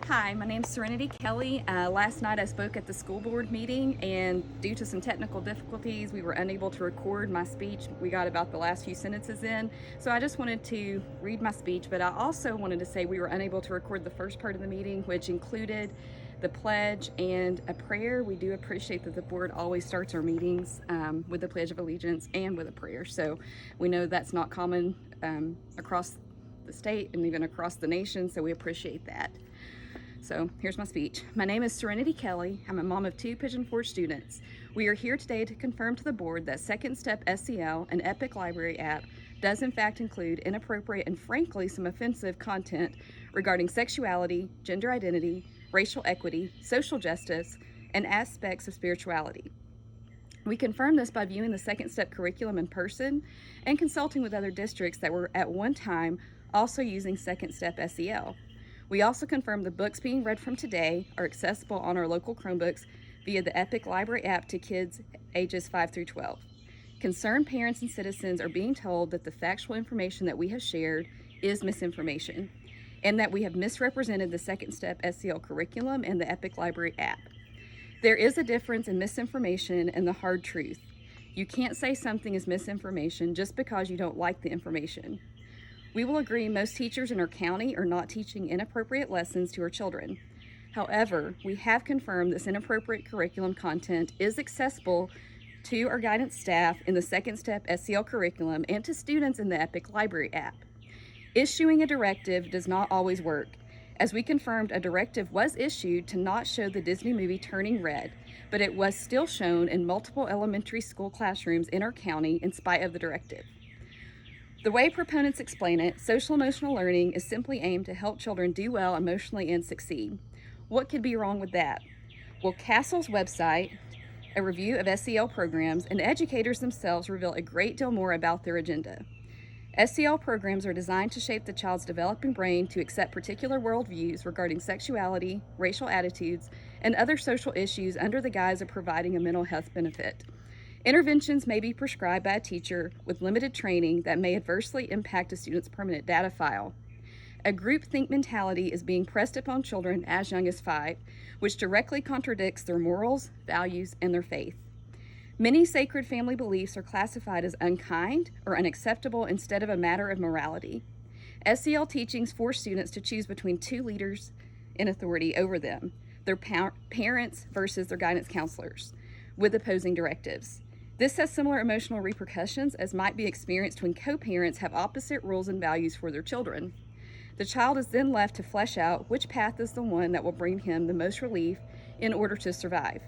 Hi, my name's Serenity Kelly. Last night I spoke at the school board meeting, and due to some technical difficulties, we were unable to record my speech. We got about the last few sentences in, so I just wanted to read my speech, but I also wanted to say we were unable to record the first part of the meeting, which included the pledge and a prayer. We do appreciate that the board always starts our meetings with the Pledge of Allegiance and with a prayer, so we know that's not common across the state and even across the nation, so we appreciate that. So here's my speech. My name is Serenity Kelly. I'm a mom of 2 Pigeon Forge students. We are here today to confirm to the board that Second Step SEL, an Epic Library app, does in fact include inappropriate and frankly some offensive content regarding sexuality, gender identity, racial equity, social justice, and aspects of spirituality. We confirm this by viewing the Second Step curriculum in person and consulting with other districts that were at one time also using Second Step SEL. We also confirm the books being read from today are accessible on our local Chromebooks via the Epic Library app to kids ages 5 through 12. Concerned parents and citizens are being told that the factual information that we have shared is misinformation, and that we have misrepresented the Second Step SEL curriculum and the Epic Library app. There is a difference in misinformation and the hard truth. You can't say something is misinformation just because you don't like the information. We will agree most teachers in our county are not teaching inappropriate lessons to our children. However, we have confirmed this inappropriate curriculum content is accessible to our guidance staff in the Second Step SEL curriculum and to students in the Epic Library app. Issuing a directive does not always work. As we confirmed, a directive was issued to not show the Disney movie Turning Red, but it was still shown in multiple elementary school classrooms in our county in spite of the directive. The way proponents explain it, social-emotional learning is simply aimed to help children do well emotionally and succeed. What could be wrong with that? Well, Castle's website, a review of SEL programs, and educators themselves reveal a great deal more about their agenda. SEL programs are designed to shape the child's developing brain to accept particular worldviews regarding sexuality, racial attitudes, and other social issues under the guise of providing a mental health benefit. Interventions may be prescribed by a teacher with limited training that may adversely impact a student's permanent data file. A groupthink mentality is being pressed upon children as young as 5, which directly contradicts their morals, values, and their faith. Many sacred family beliefs are classified as unkind or unacceptable instead of a matter of morality. SEL teachings force students to choose between 2 leaders in authority over them, their parents versus their guidance counselors, with opposing directives. This has similar emotional repercussions as might be experienced when co-parents have opposite rules and values for their children. The child is then left to flesh out which path is the one that will bring him the most relief in order to survive.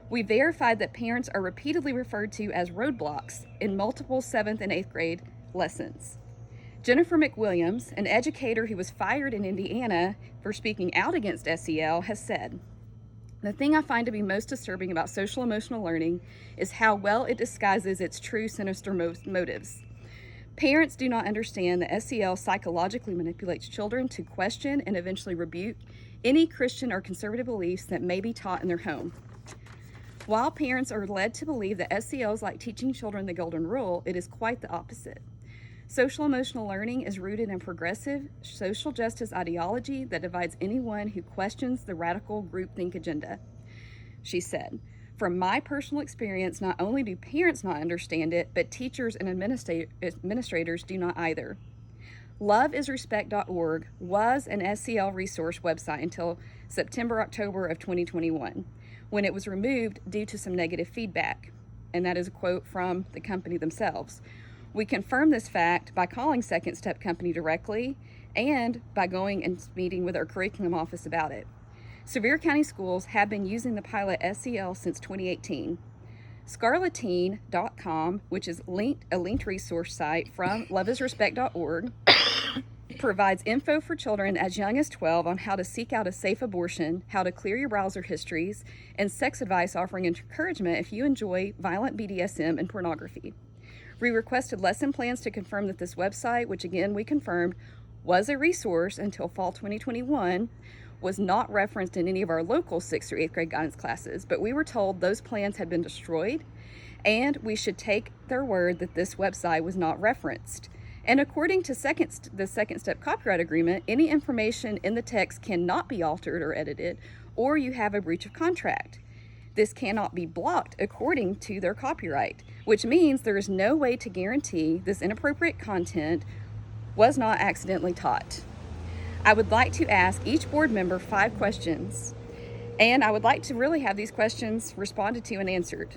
We verified that parents are repeatedly referred to as roadblocks in multiple 7th and 8th grade lessons. Jennifer McWilliams, an educator who was fired in Indiana for speaking out against SEL, has said, "The thing I find to be most disturbing about social-emotional learning is how well it disguises its true sinister motives. Parents do not understand that SEL psychologically manipulates children to question and eventually rebuke any Christian or conservative beliefs that may be taught in their home. While parents are led to believe that SEL is like teaching children the golden rule, it is quite the opposite. Social-emotional learning is rooted in progressive social justice ideology that divides anyone who questions the radical groupthink agenda." She said, "From my personal experience, not only do parents not understand it, but teachers and administrators do not either." Loveisrespect.org was an SEL resource website until September-October of 2021, when it was removed due to some negative feedback. And that is a quote from the company themselves. We confirm this fact by calling Second Step Company directly and by going and meeting with our curriculum office about it. Sevier County Schools have been using the pilot SEL since 2018. Scarleteen.com, which is a linked resource site from loveisrespect.org, provides info for children as young as 12 on how to seek out a safe abortion, how to clear your browser histories, and sex advice offering encouragement if you enjoy violent BDSM and pornography. We requested lesson plans to confirm that this website, which again we confirmed was a resource until fall 2021, was not referenced in any of our local 6th through 8th grade guidance classes, but we were told those plans had been destroyed and we should take their word that this website was not referenced. And according to the second step copyright agreement, any information in the text cannot be altered or edited, or you have a breach of contract. This cannot be blocked according to their copyright, which means there is no way to guarantee this inappropriate content was not accidentally taught. I would like to ask each board member 5 questions, and I would like to really have these questions responded to and answered.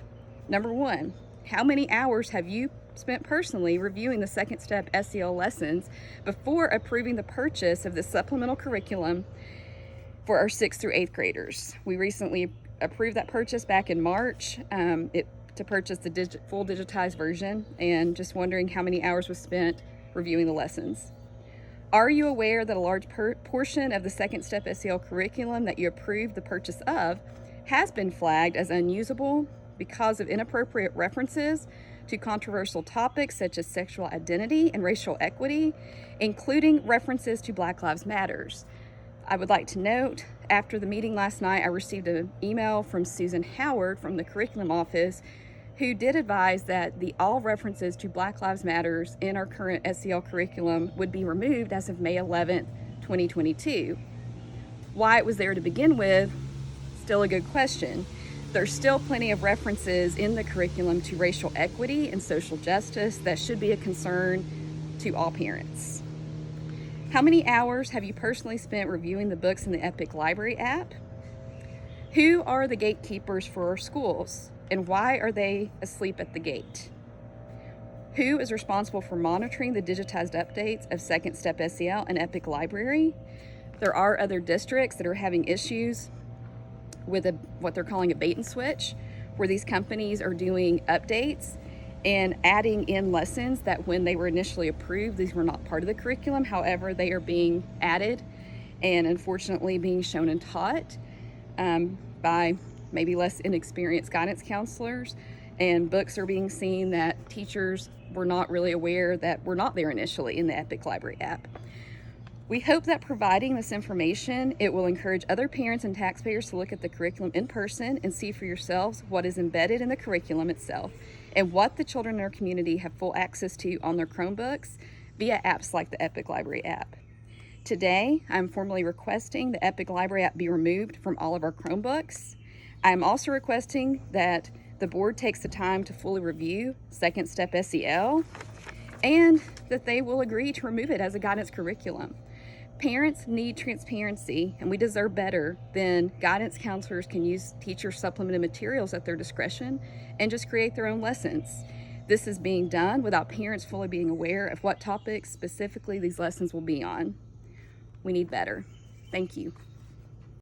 Number 1, how many hours have you spent personally reviewing the second step SEL lessons before approving the purchase of the supplemental curriculum for our 6th through 8th graders? We recently approved that purchase back in March to purchase the full digitized version, and just wondering how many hours was spent reviewing the lessons. Are you aware that a large portion of the second step SEL curriculum that you approved the purchase of has been flagged as unusable because of inappropriate references to controversial topics such as sexual identity and racial equity, including references to Black Lives Matters? I would like to note, after the meeting last night, I received an email from Susan Howard from the curriculum office, who did advise that all references to Black Lives Matters in our current SEL curriculum would be removed as of May 11th, 2022. Why it was there to begin with, still a good question. There's still plenty of references in the curriculum to racial equity and social justice that should be a concern to all parents. How many hours have you personally spent reviewing the books in the Epic Library app? Who are the gatekeepers for our schools, and why are they asleep at the gate? Who is responsible for monitoring the digitized updates of Second Step SEL and Epic Library? There are other districts that are having issues with what they're calling a bait and switch, where these companies are doing updates and adding in lessons that when they were initially approved, these were not part of the curriculum. However, they are being added and unfortunately being shown and taught by maybe less inexperienced guidance counselors, and books are being seen that teachers were not really aware that were not there initially in the Epic Library app. We hope that providing this information, it will encourage other parents and taxpayers to look at the curriculum in person and see for yourselves what is embedded in the curriculum itself and what the children in our community have full access to on their Chromebooks via apps like the Epic Library app. Today, I'm formally requesting the Epic Library app be removed from all of our Chromebooks. I'm also requesting that the board takes the time to fully review Second Step SEL and that they will agree to remove it as a guidance curriculum. Parents need transparency, and we deserve better than guidance counselors can use teacher supplemented materials at their discretion and just create their own lessons. This is being done without parents fully being aware of what topics specifically these lessons will be on. We need better. Thank you.